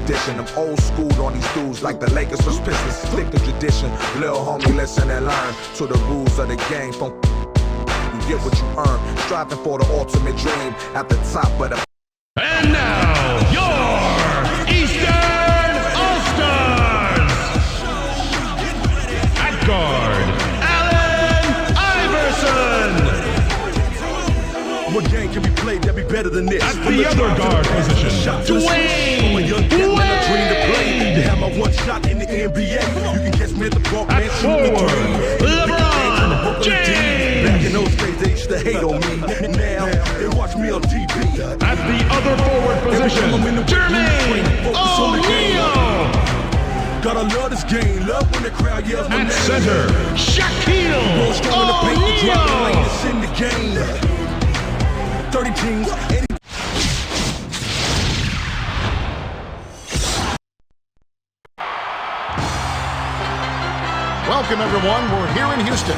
tradition. I'm old school on these dudes like the Lakers was Pistons. Stick to tradition. Little homie, listen and learn to the rules of the game. From you get what you earn. Striving for the ultimate dream at the top of the. And now, your Eastern All-Stars! At guard, Allen Iverson! What game can be played that be better than this? At the other guard position, Dwayne Wade! You have my one shot in the NBA. You can catch me at the park, man. At forward, LeBron James! Back in those days, they used to hate on me. Now, they watch me on TV. At the other forward position, Jermaine O'Neal! Gotta love this game. Love when the crowd yells my name. At center, Shaquille O'Neal! It's in the game. 30 teams. Welcome, everyone. We're here in Houston.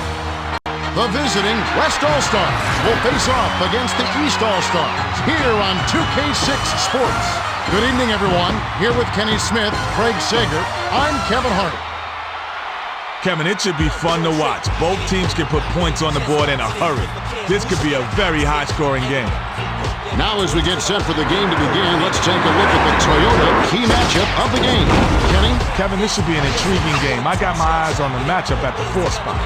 The visiting West All-Stars will face off against the East All-Stars here on 2K6 Sports. Good evening, everyone. Here with Kenny Smith, Craig Sager, I'm Kevin Hart. Kevin, it should be fun to watch. Both teams can put points on the board in a hurry. This could be a very high-scoring game. Now, as we get set for the game to begin, let's take a look at the Toyota key matchup of the game. Kenny? Kevin, this should be an intriguing game. I got my eyes on the matchup at the 4 spot.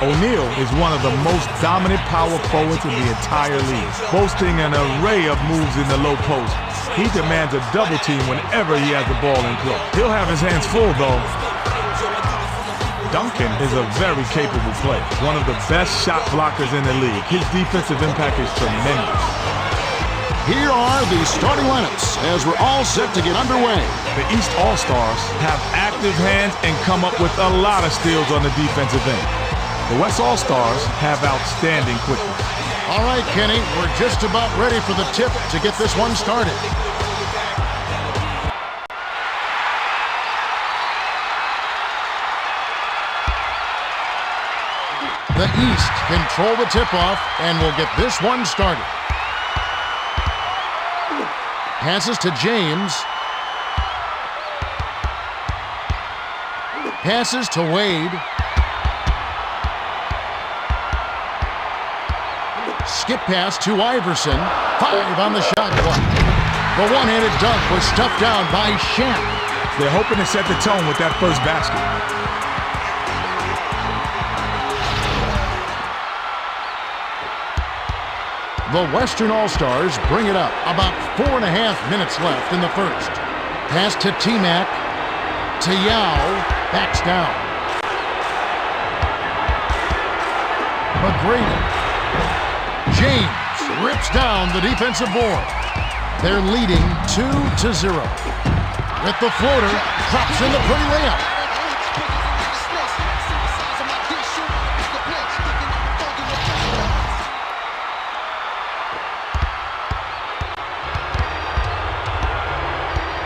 O'Neal is one of the most dominant power forwards in the entire league, boasting an array of moves in the low post. He demands a double team whenever he has the ball in close. He'll have his hands full, though. Duncan is a very capable player, one of the best shot blockers in the league. His defensive impact is tremendous. Here are the starting lineups as we're all set to get underway. The East All-Stars have active hands and come up with a lot of steals on the defensive end. The West All-Stars have outstanding quickness. All right, Kenny, we're just about ready for the tip to get this one started. The East control the tip-off and will get this one started. Passes to James. Passes to Wade. Skip pass to Iverson. 5 on the shot clock. The one-handed dunk was stuffed down by Shaq. They're hoping to set the tone with that first basket. The Western All-Stars bring it up. About 4.5 minutes left in the first. Pass to T-Mac. To Yao. Backs down. McGrady. James rips down the defensive board. They're leading 2-0. With the floater, drops in the pretty layup.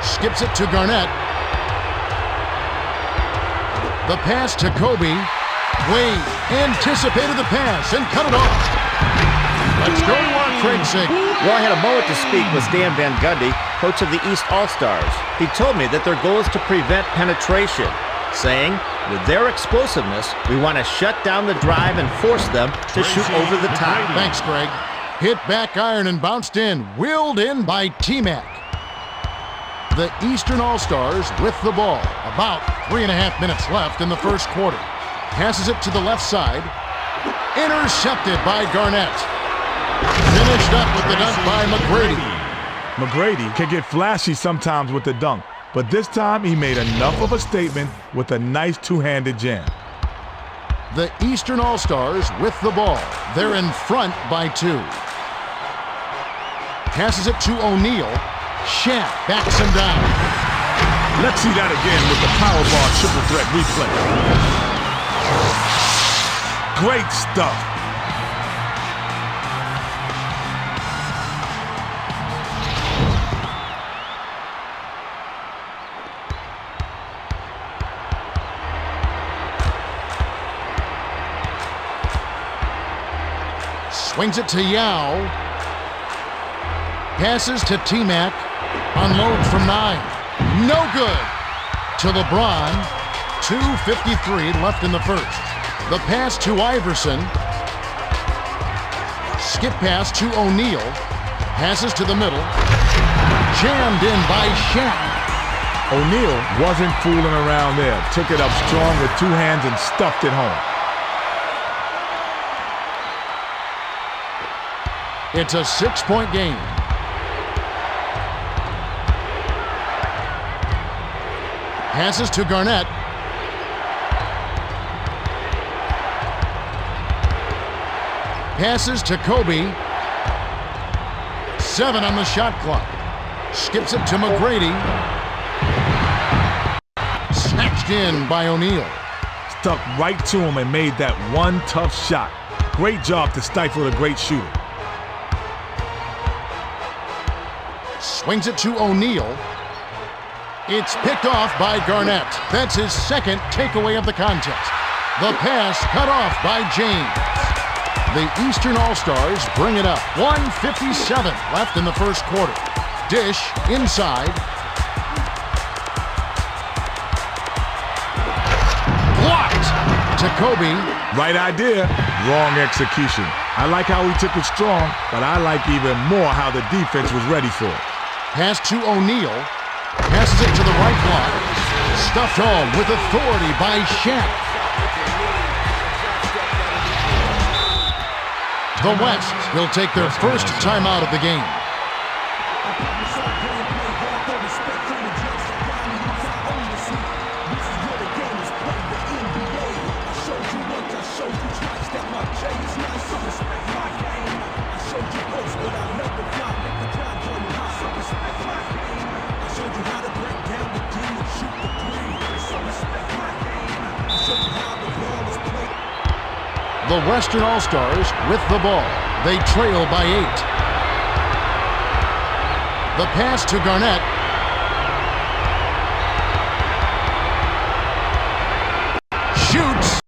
Skips it to Garnett. The pass to Kobe. Wade anticipated the pass and cut it off. Let's go to our Craig Sager. Well, I had a moment to speak with Stan Van Gundy, coach of the East All-Stars. He told me that their goal is to prevent penetration, saying, with their explosiveness, we want to shut down the drive and force them to shoot over the top. Thanks, Greg. Hit back iron and bounced in, wheeled in by T-Mac. The Eastern All-Stars with the ball. About 3.5 minutes left in the first quarter. Passes it to the left side. Intercepted by Garnett. Finished up with the dunk by McGrady. McGrady can get flashy sometimes with the dunk, but this time he made enough of a statement with a nice two-handed jam. The Eastern All-Stars with the ball. They're in front by 2. Passes it to O'Neal. Shaq backs him down. Let's see that again with the power ball triple threat replay. Great stuff. Swings it to Yao. Passes to T-Mac. Unloads from 9. No good. To LeBron. 2:53 left in the first. The pass to Iverson. Skip pass to O'Neal. Passes to the middle. Jammed in by Shaq. O'Neal wasn't fooling around there. Took it up strong with 2 hands and stuffed it home. It's a 6-point game. Passes to Garnett. Passes to Kobe. 7 on the shot clock. Skips it to McGrady. Snatched in by O'Neal. Stuck right to him and made that one tough shot. Great job to stifle a great shooter. Swings it to O'Neal. It's picked off by Garnett. That's his second takeaway of the contest. The pass cut off by James. The Eastern All-Stars bring it up. 1:57 left in the first quarter. Dish inside. Blocked to Kobe. Right idea, wrong execution. I like how he took it strong, but I like even more how the defense was ready for it. Pass to O'Neal. Passes it to the right block. Stuffed home with authority by Shaq. The West will take their first timeout of the game. The Western All-Stars with the ball. They trail by 8. The pass to Garnett. Shoots.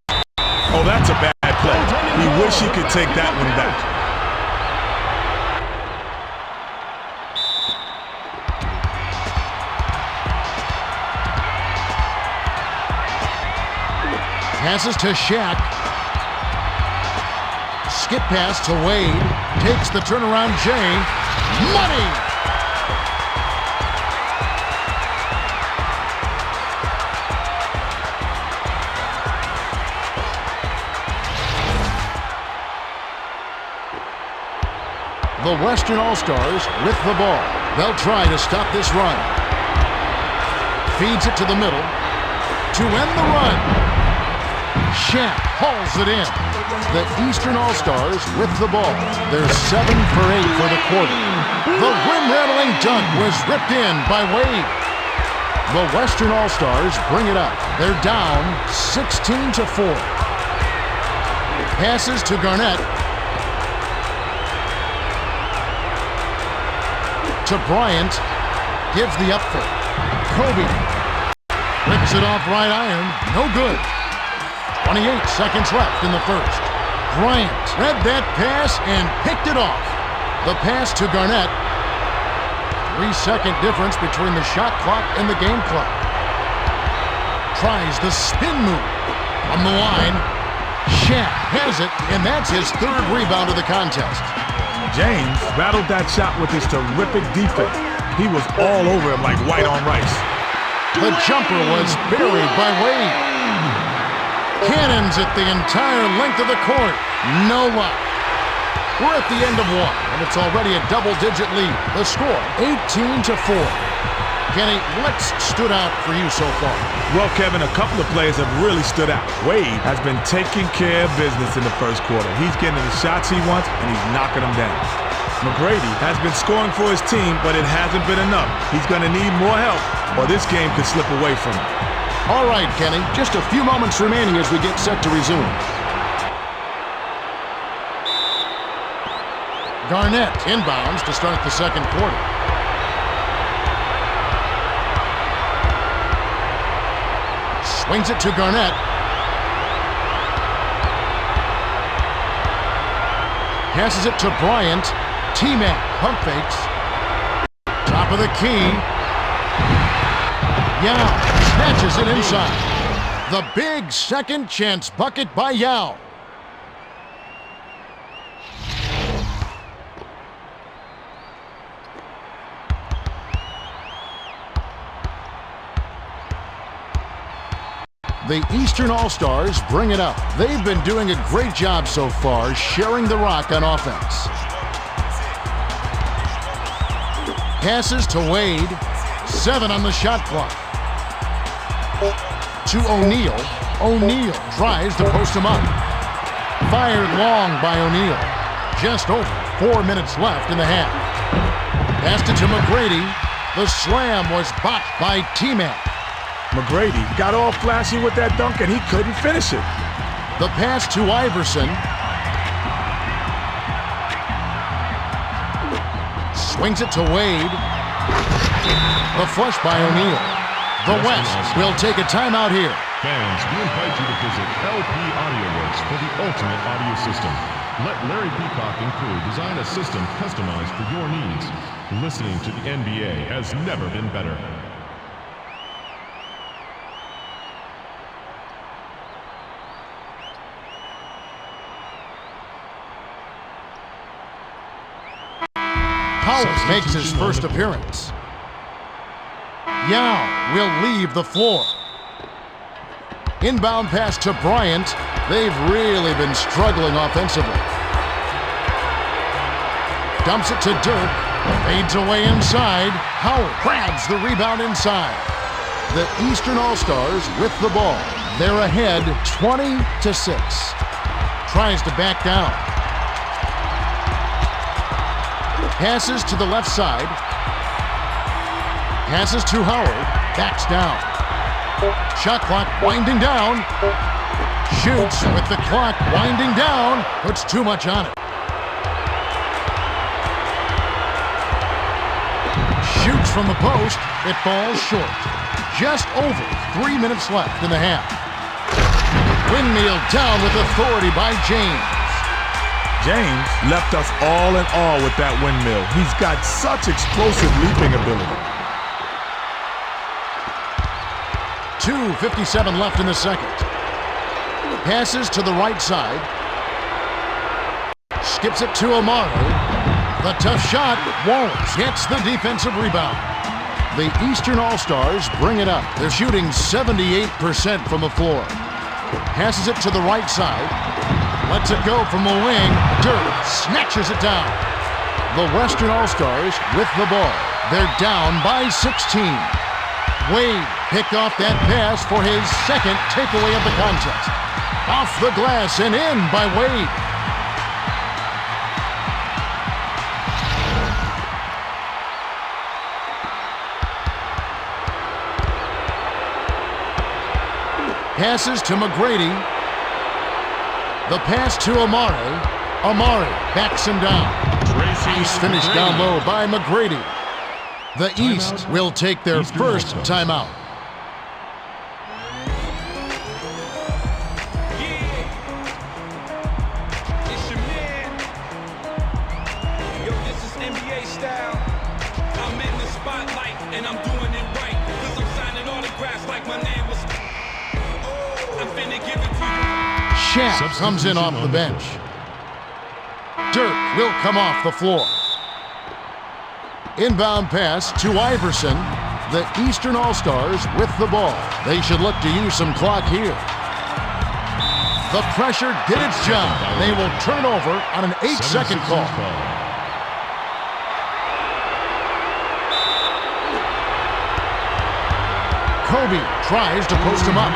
Oh, that's a bad play. He wish he could take that one back. Passes to Shaq. Skip pass to Wade. Takes the turnaround Jay. Money! The Western All-Stars with the ball. They'll try to stop this run. Feeds it to the middle. To end the run. Shaq hauls it in. The Eastern All-Stars with the ball. They're 7 for 8 for the quarter. The rim-rattling dunk was ripped in by Wade. The Western All-Stars bring it up. They're down 16-4. Passes to Garnett. To Bryant. Gives the up fake. Kobe. Rips it off right iron. No good. 28 seconds left in the first. Bryant read that pass and picked it off. The pass to Garnett. 3-second difference between the shot clock and the game clock. Tries the spin move. On the line. Shaq has it, and that's his 3rd rebound of the contest. James battled that shot with his terrific defense. He was all over him like white on rice. The jumper was buried by Wade. Cannons at the entire length of the court. No luck. We're at the end of 1, and it's already a double-digit lead. The score, 18-4. Kenny, what's stood out for you so far? Well, Kevin, a couple of players have really stood out. Wade has been taking care of business in the first quarter. He's getting the shots he wants, and he's knocking them down. McGrady has been scoring for his team, but it hasn't been enough. He's going to need more help, or this game could slip away from him. All right, Kenny, just a few moments remaining as we get set to resume. Garnett inbounds to start the second quarter. Swings it to Garnett. Passes it to Bryant. T-Mac pump fakes. top of the key. Yao snatches it inside. The big second chance bucket by Yao. The Eastern All-Stars bring it up. They've been doing a great job so far sharing the rock on offense. Passes to Wade. 7 on the shot clock. To O'Neal. O'Neal tries to post him up. Fired long by O'Neal. Just over 4 minutes left in the half. Passed it to McGrady. The slam was botched by T-Mac. McGrady got all flashy with that dunk and he couldn't finish it. The pass to Iverson. Swings it to Wade. The flush by O'Neal. The West will take a timeout here. Fans, we invite you to visit LP Audio Works for the ultimate audio system. Let Larry Peacock and crew design a system customized for your needs. Listening to the NBA has never been better. Howard makes his first appearance. Yao will leave the floor. Inbound pass to Bryant. They've really been struggling offensively. Dumps it to Dirk. Fades away inside. Howard grabs the rebound inside. The Eastern All-Stars with the ball. They're ahead 20-6. Tries to back down. Passes to the left side. Passes to Howard. Backs down. Shot clock winding down. Shoots with the clock winding down. Puts too much on it. Shoots from the post. It falls short. Just over 3 minutes left in the half. Windmill down with authority by James. James left us all in awe with that windmill. He's got such explosive leaping ability. 2:57 left in the second. Passes to the right side. Skips it to Amaro. The tough shot won't. Gets the defensive rebound. The Eastern All-Stars bring it up. They're shooting 78% from the floor. Passes it to the right side. Lets it go from the wing. Dirk snatches it down. The Western All-Stars with the ball. They're down by 16. Wade picked off that pass for his second takeaway of the contest. Off the glass and in by Wade. Passes to McGrady. The pass to Amari. Amari backs him down. Nice finish down low by McGrady. The East will take their first timeout. It's your man. Yo, this is NBA style. I'm in the spotlight and I'm doing it right. Cause I'm signing autographs like my name was. I'm finna give it to you. Shaq comes in off the bench. Dirk will come off the floor. Inbound pass to Iverson. The Eastern All-Stars with the ball. They should look to use some clock here. The pressure did its job. They will turn over on an 8-second call. Kobe tries to post him up.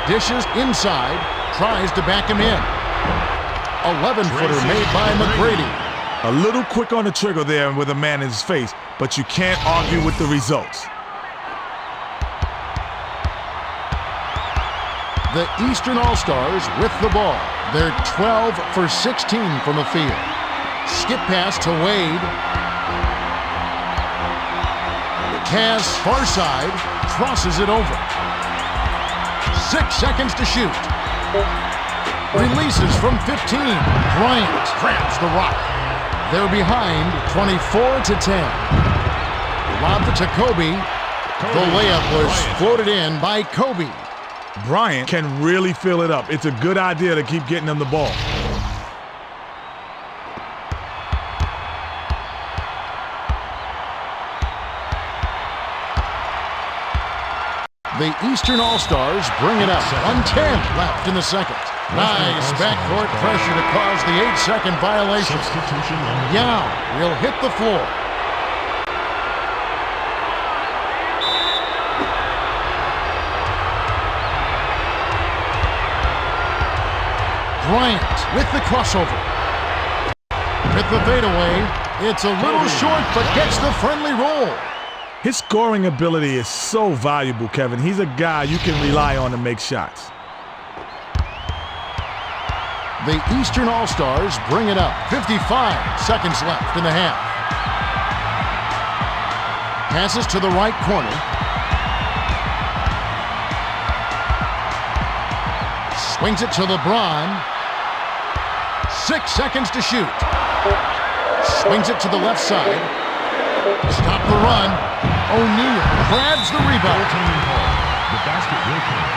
Dishes inside. Tries to back him in. 11-footer made by McGrady. A little quick on the trigger there with a man in his face, but you can't argue with the results. The Eastern All-Stars with the ball. They're 12 for 16 from the field. Skip pass to Wade. Pass far side. Crosses it over. 6 seconds to shoot. Releases from 15. Bryant grabs the rock. They're behind 24-10. Lobbed it to Kobe. The layup was floated in by Kobe. Bryant can really fill it up. It's a good idea to keep getting him the ball. The Eastern All-Stars bring it up. 1:10 left in the second. Nice backcourt pressure to cause the 8-second violation. Substitution on the Yao will hit the floor. Bryant with the crossover. With the fadeaway, it's a little short, but gets the friendly roll. His scoring ability is so valuable, Kevin. He's a guy you can rely on to make shots. The Eastern All-Stars bring it up. 55 seconds left in the half. Passes to the right corner. Swings it to LeBron. 6 seconds to shoot. Swings it to the left side. Stop the run. O'Neal grabs the rebound. goaltending call. The basket will count.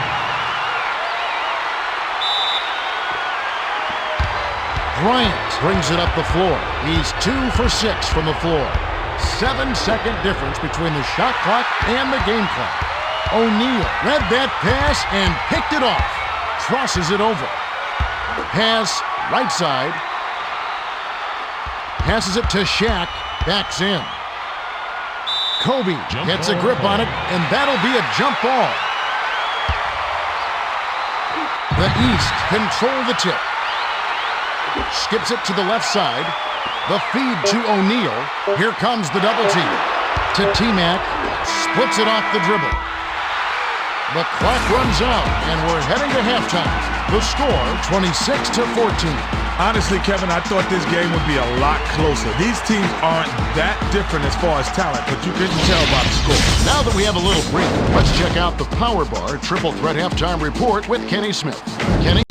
Bryant brings it up the floor. He's 2 for 6 from the floor. 7-second difference between the shot clock and the game clock. O'Neal read that pass and picked it off. Crosses it over. Pass right side. Passes it to Shaq. Backs in. Kobe gets a grip on it, and that'll be a jump ball. The East control the tip. Skips it to the left side. The feed to O'Neal. Here comes the double team. To T-Mac. Splits it off the dribble. The clock runs out, and we're heading to halftime. The score, 26-14. Honestly, Kevin, I thought this game would be a lot closer. These teams aren't that different as far as talent, but you couldn't tell by the score. Now that we have a little break, let's check out the Power Bar Triple Threat Halftime Report with Kenny Smith. Kenny?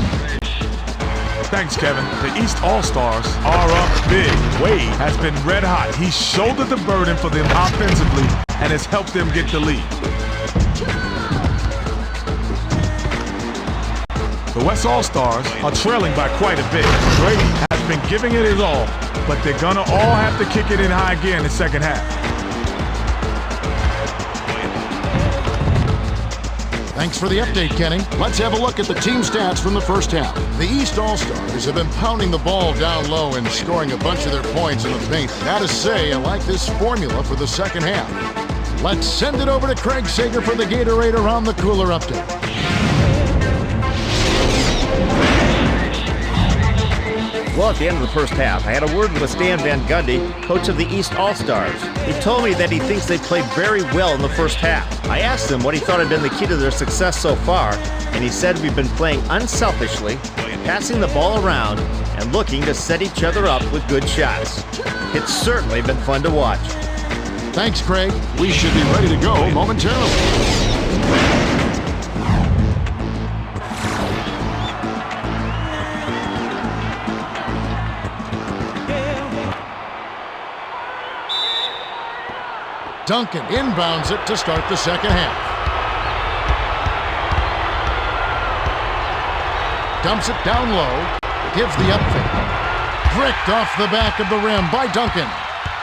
Thanks, Kevin. The East All-Stars are up big. Wade has been red hot. He's shouldered the burden for them offensively and has helped them get the lead. The West All-Stars are trailing by quite a bit. Brady has been giving it his all, but they're gonna all have to kick it in high gear in the second half. Thanks for the update, Kenny. Let's have a look at the team stats from the first half. The East All-Stars have been pounding the ball down low and scoring a bunch of their points in the paint. Gotta say, I like this formula for the second half. Let's send it over to Craig Sager for the Gatorade Around the Cooler update. Well, at the end of the first half, I had a word with Stan Van Gundy, coach of the East All-Stars. He told me that he thinks they played very well in the first half. I asked him what he thought had been the key to their success so far, and he said we've been playing unselfishly, passing the ball around, and looking to set each other up with good shots. It's certainly been fun to watch. Thanks, Craig. We should be ready to go momentarily. Duncan inbounds it to start the second half. Dumps it down low. Gives the up fake. Bricked off the back of the rim by Duncan.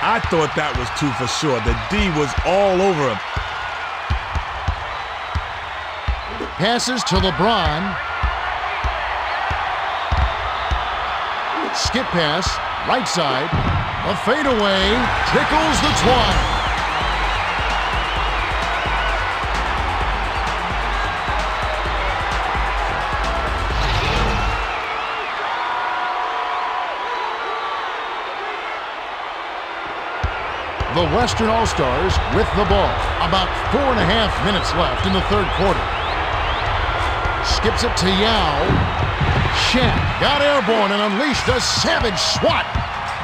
I thought that was 2 for sure. The D was all over him. Passes to LeBron. Skip pass. Right side. A fadeaway. Tickles the twine. The Western All-Stars with the ball. About 4.5 minutes left in the third quarter. Skips it to Yao. Shaq got airborne and unleashed a savage swat.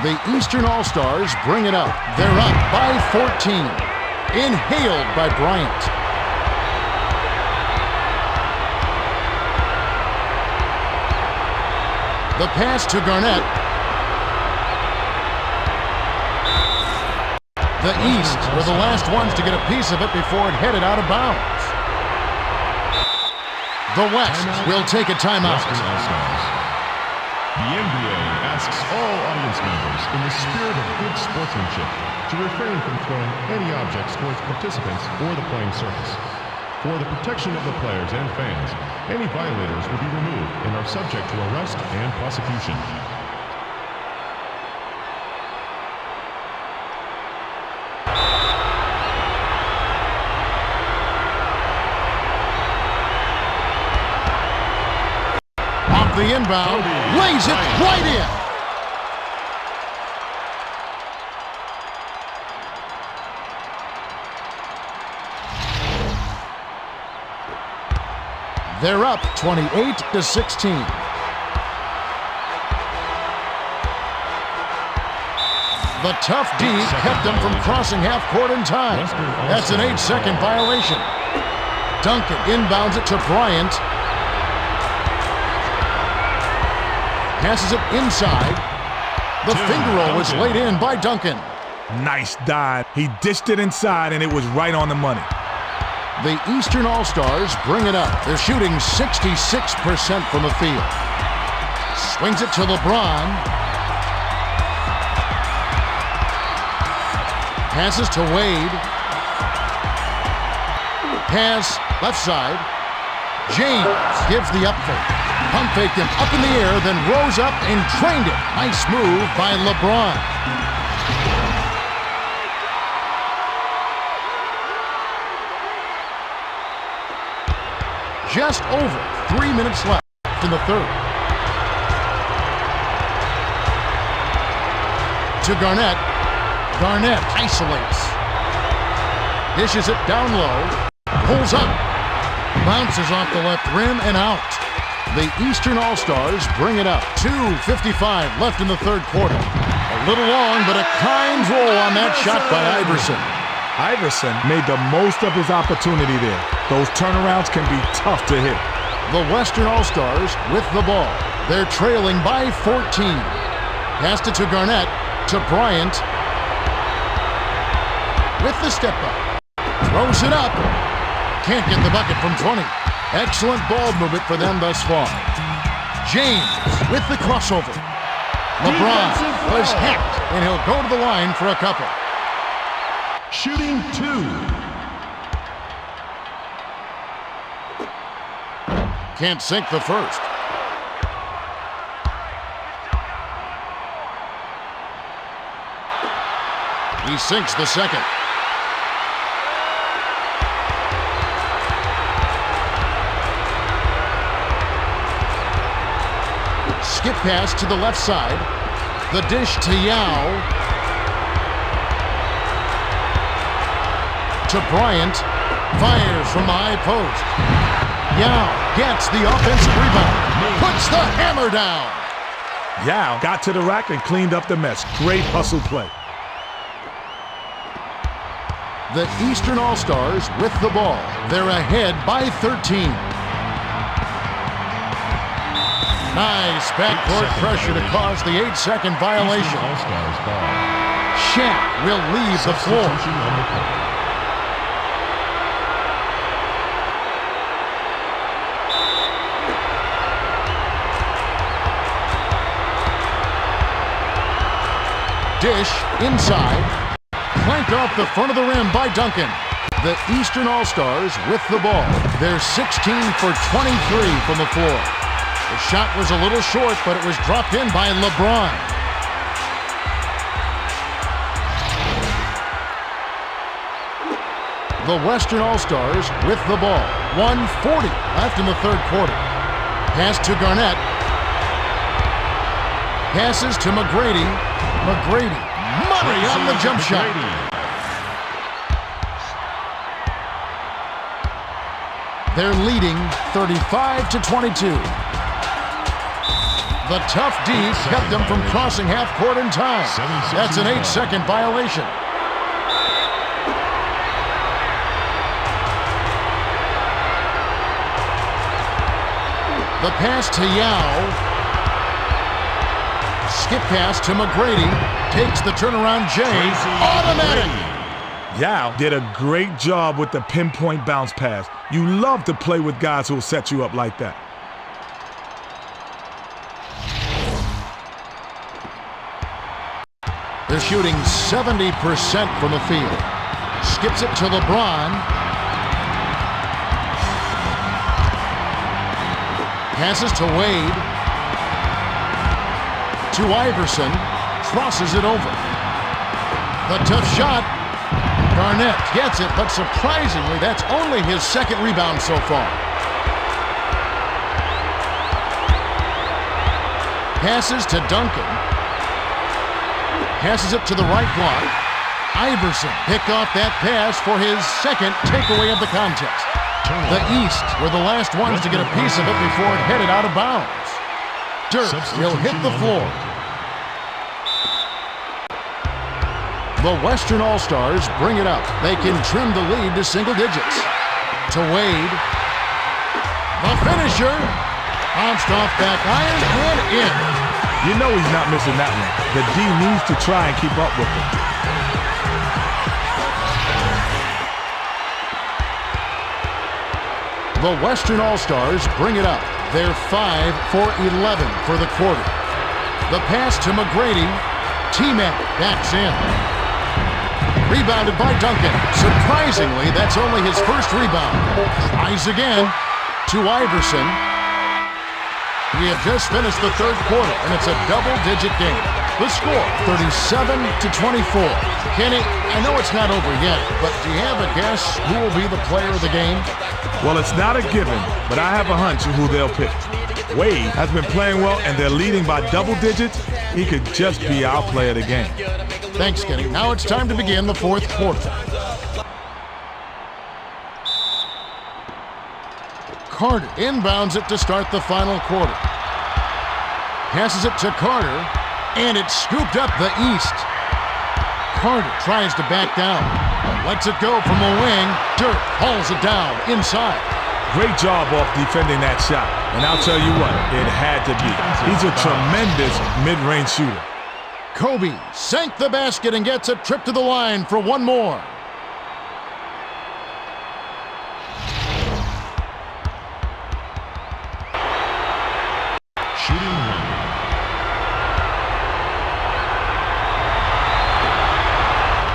The Eastern All-Stars bring it up. They're up by 14. Inhaled by Bryant. The pass to Garnett. The East were the last ones to get a piece of it before it headed out of bounds. The West will take a timeout. The NBA asks all audience members, in the spirit of good sportsmanship, to refrain from throwing any objects towards participants or the playing surface. For the protection of the players and fans, any violators will be removed and are subject to arrest and prosecution. Off the inbound, lays it right in. They're up 28-16. The tough D kept them from crossing half court in time. That's an 8-second violation. Duncan inbounds it to Bryant. Passes it inside. The finger roll was laid in by Duncan. Nice dive. He dished it inside, and it was right on the money. The Eastern All-Stars bring it up. They're shooting 66% from the field. Swings it to LeBron. Passes to Wade. Pass left side. James gives the up fake. Pump faked him up in the air, then rose up and trained it. Nice move by LeBron. Just over 3 minutes left in the third. To Garnett. Garnett isolates. Dishes it down low. Pulls up. Bounces off the left rim and out. The Eastern All-Stars bring it up. 2:55 left in the third quarter. A little long, but a kind roll on that shot by Iverson. Iverson made the most of his opportunity there. Those turnarounds can be tough to hit. The Western All-Stars with the ball. They're trailing by 14. Passed it to Garnett, to Bryant. With the step up. Throws it up. Can't get the bucket from 20. Excellent ball movement for them thus far. James with the crossover. LeBron was hacked, and he'll go to the line for a couple. Shooting 2. Can't sink the first. He sinks the second. Skip pass to the left side. The dish to Yao. To Bryant. Fires from the high post. Yao gets the offensive rebound. Puts the hammer down. Yao got to the rack and cleaned up the mess. Great hustle play. The Eastern All-Stars with the ball. They're ahead by 13. Nice backcourt pressure to cause the 8-second violation. All-Stars ball. Shaq will leave the floor. Substitution on the court. Dish inside. Clanked off the front of the rim by Duncan. The Eastern All-Stars with the ball. They're 16 for 23 from the floor. The shot was a little short, but it was dropped in by LeBron. The Western All-Stars with the ball. 1:40 left in the third quarter. Pass to Garnett. Passes to McGrady. McGrady. Money on the jump shot. They're leading 35-22. The tough D kept them from crossing half court in time. That's an 8-second violation. The pass to Yao. Skip pass to McGrady. takes the turnaround J. Automatic. Yao did a great job with the pinpoint bounce pass. You love to play with guys who will set you up like that. They're shooting 70% from the field. Skips it to LeBron. Passes to Wade. To Iverson. Crosses it over. The tough shot. Garnett gets it, but surprisingly, that's only his second rebound so far. Passes to Duncan. Passes it to the right block. Iverson picked off that pass for his second takeaway of the contest. The East were the last ones to get a piece of it before it headed out of bounds. Dirk will hit the floor. The Western All-Stars bring it up. They can trim the lead to single digits. To Wade. The finisher. Bounced off back iron and in. You know he's not missing that one. The D needs to try and keep up with him. The Western All-Stars bring it up. They're 5 for 11 for the quarter. The pass to McGrady. T-Mac backs in. Rebounded by Duncan. Surprisingly, that's only his first rebound. Tries again to Iverson. We have just finished the third quarter, and it's a double-digit game. The score, 37-24. Kenny, I know it's not over yet, but do you have a guess who will be the player of the game? Well, it's not a given, but I have a hunch of who they'll pick. Wade has been playing well, and they're leading by double digits. He could just be our player of the game. Thanks, Kenny. Now it's time to begin the fourth quarter. Carter inbounds it to start the final quarter. Passes it to Carter, and it's scooped up the East. Carter tries to back down. Lets it go from the wing. Dirk hauls it down inside. Great job off defending that shot. And I'll tell you what, it had to be. He's a tremendous mid-range shooter. Kobe sank the basket and gets a trip to the line for one more. Shooting one.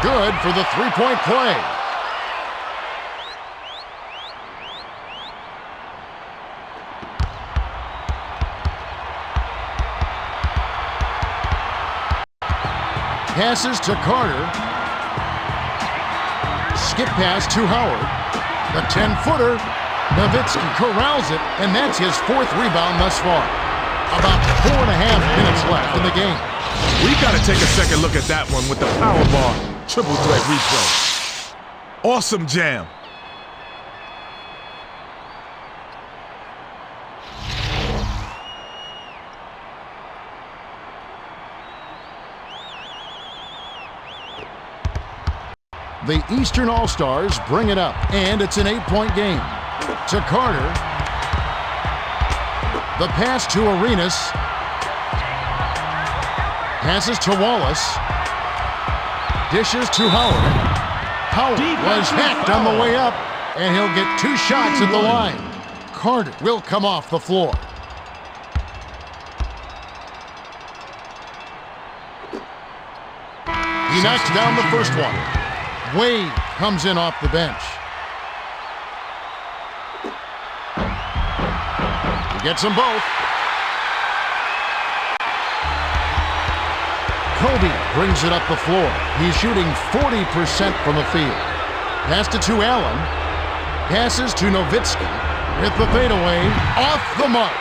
Good for the three-point play. Passes to Carter. Skip pass to Howard. The 10-footer. Nowitzki corrals it, and that's his fourth rebound thus far. About 4.5 minutes left in the game. We got to take a second look at that one with the power bar triple threat replay. Awesome jam. The Eastern All-Stars bring it up, and it's an 8-point game. To Carter. The pass to Arenas. Passes to Wallace. Dishes to Howard. Howard was hacked on the way up, and he'll get 2 shots at the line. Carter will come off the floor. He knocks down the first one. Wade comes in off the bench. He gets them both. Kobe brings it up the floor. He's shooting 40% from the field. Pass to Allen. Passes to Nowitzki. With the fadeaway, off the mark.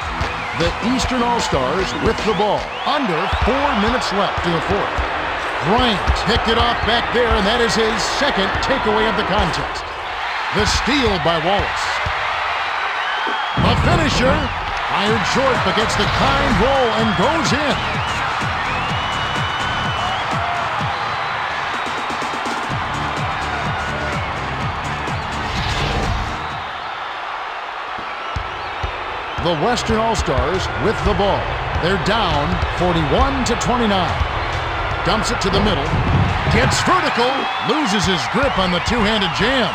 The Eastern All-Stars with the ball. Under 4 minutes left in the fourth. Bryant picked it off back there, and that is his second takeaway of the contest. The steal by Wallace. The finisher, fired short, but gets the kind roll and goes in. The Western All-Stars with the ball. They're down 41-29. Dumps it to the middle. Gets vertical. Loses his grip on the two-handed jam.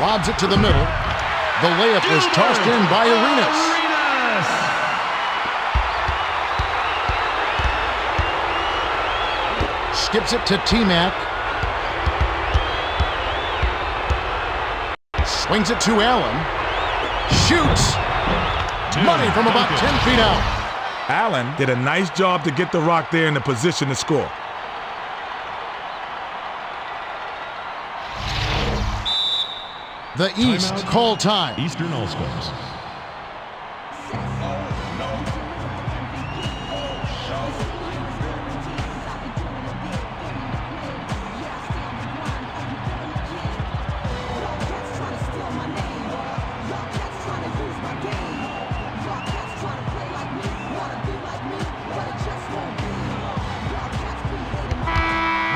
Lobs it to the middle. The layup was tossed in by Arenas. Skips it to T-Mac. Swings it to Allen. Shoots. Money from about 10 feet out. Allen did a nice job to get the rock there in the position to score. The East call time. Eastern All-Stars.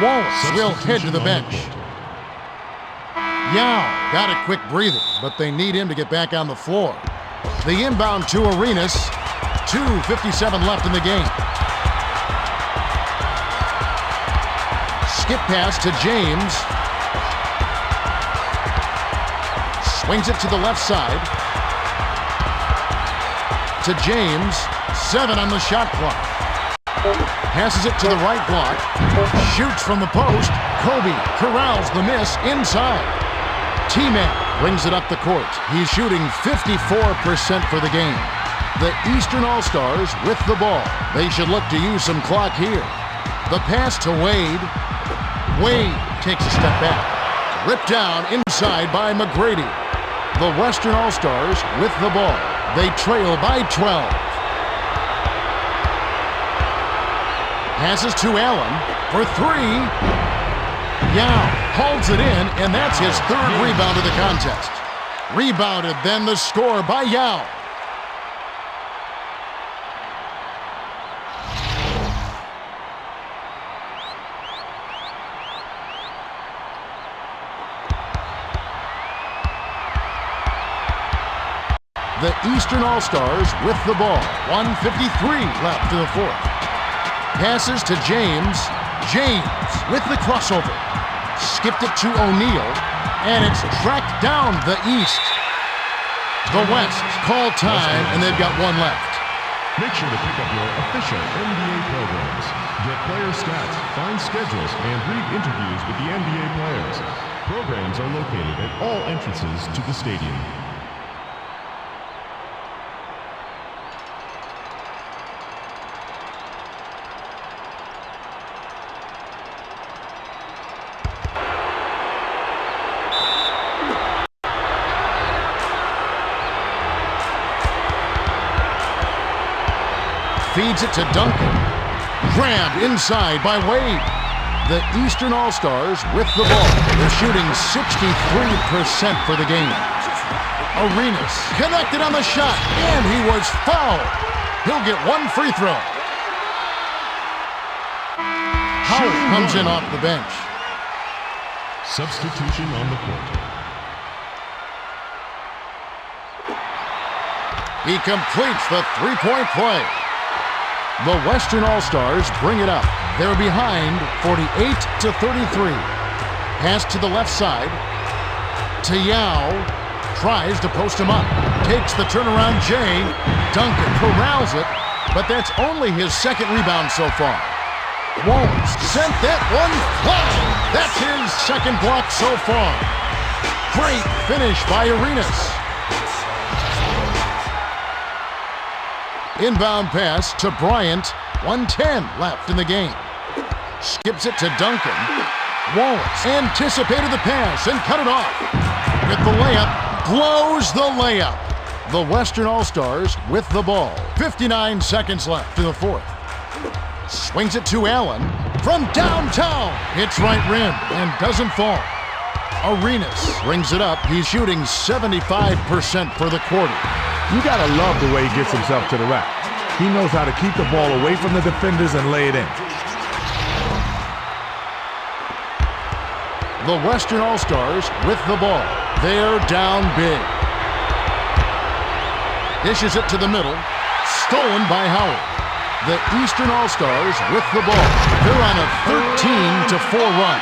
Wallace will head to the bench. Yao got a quick breather, but they need him to get back on the floor. The inbound to Arenas. 2:57 left in the game. Skip pass to James. Swings it to the left side. To James. 7 on the shot clock. Passes it to the right block. Shoots from the post. Kobe corrals the miss inside. T-Mac brings it up the court. He's shooting 54% for the game. The Eastern All-Stars with the ball. They should look to use some clock here. The pass to Wade. Wade takes a step back. Ripped down inside by McGrady. The Western All-Stars with the ball. They trail by 12. Passes to Allen for 3. Yao holds it in, and that's his third rebound of the contest. Rebounded, then the score by Yao. The Eastern All-Stars with the ball. 1:53 left in the fourth. Passes to James. James with the crossover. Skipped it to O'Neal, and it's tracked down the East. The West call time, and they've got one left. Make sure to pick up your official NBA programs. Get player stats, find schedules, and read interviews with the NBA players. Programs are located at all entrances to the stadium. Feeds it to Duncan. Grabbed inside by Wade. The Eastern All-Stars with the ball. They're shooting 63% for the game. Arenas connected on the shot, and he was fouled. He'll get one free throw. Howard comes in off the bench. Substitution on the court. He completes the three-point play. The Western All-Stars bring it up. They're behind 48-33. Pass to the left side. To Yao. Tries to post him up. Takes the turnaround Jay. Duncan corrals it, but that's only his second rebound so far. Wallace sent that one flying. That's his second block so far. Great finish by Arenas. Inbound pass to Bryant. 1:10 left in the game. Skips it to Duncan. Wallace anticipated the pass and cut it off. With the layup, blows the layup. The Western All-Stars with the ball. 59 seconds left in the fourth. Swings it to Allen from downtown. Hits right rim and doesn't fall. Arenas brings it up. He's shooting 75% for the quarter. You gotta love the way he gets himself to the rack. He knows how to keep the ball away from the defenders and lay it in. The Western All-Stars with the ball. They're down big. Dishes it to the middle. Stolen by Howard. The Eastern All-Stars with the ball. They're on a 13-4 run.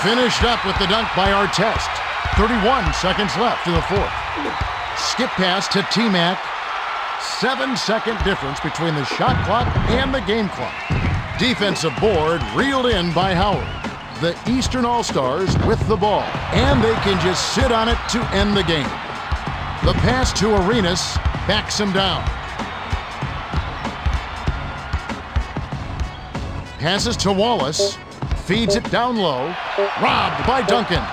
Finished up with the dunk by Artest. 31 seconds left in the fourth. Skip pass to T-Mac. 7-second difference between the shot clock and the game clock. Defensive board reeled in by Howard. The Eastern All-Stars with the ball, and they can just sit on it to end the game. The pass to Arenas backs him down. Passes to Wallace, feeds it down low, robbed by Duncan.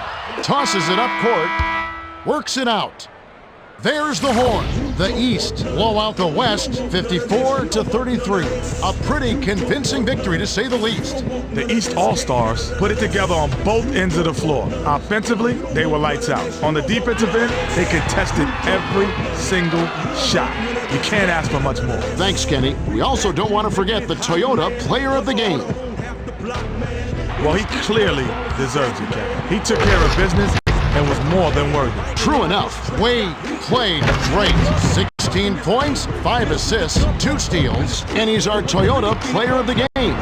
Tosses it up court, works it out. There's the horn. The East blow out the West 54-33. A pretty convincing victory to say the least. The East All-Stars put it together on both ends of the floor. Offensively, they were lights out. On the defensive end, they contested every single shot. You can't ask for much more. Thanks, Kenny. We also don't want to forget the Toyota Player of the Game. Well, he clearly deserves it, Kevin. He took care of business and was more than worthy. True enough. Wade played great. 16 points, 5 assists, 2 steals, and he's our Toyota Player of the Game.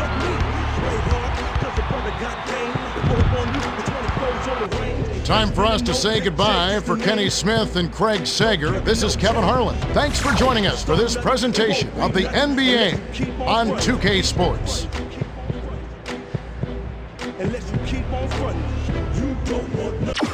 Time for us to say goodbye. For Kenny Smith and Craig Sager, this is Kevin Harlan. Thanks for joining us for this presentation of the NBA on 2K Sports. Unless you keep on running, you don't want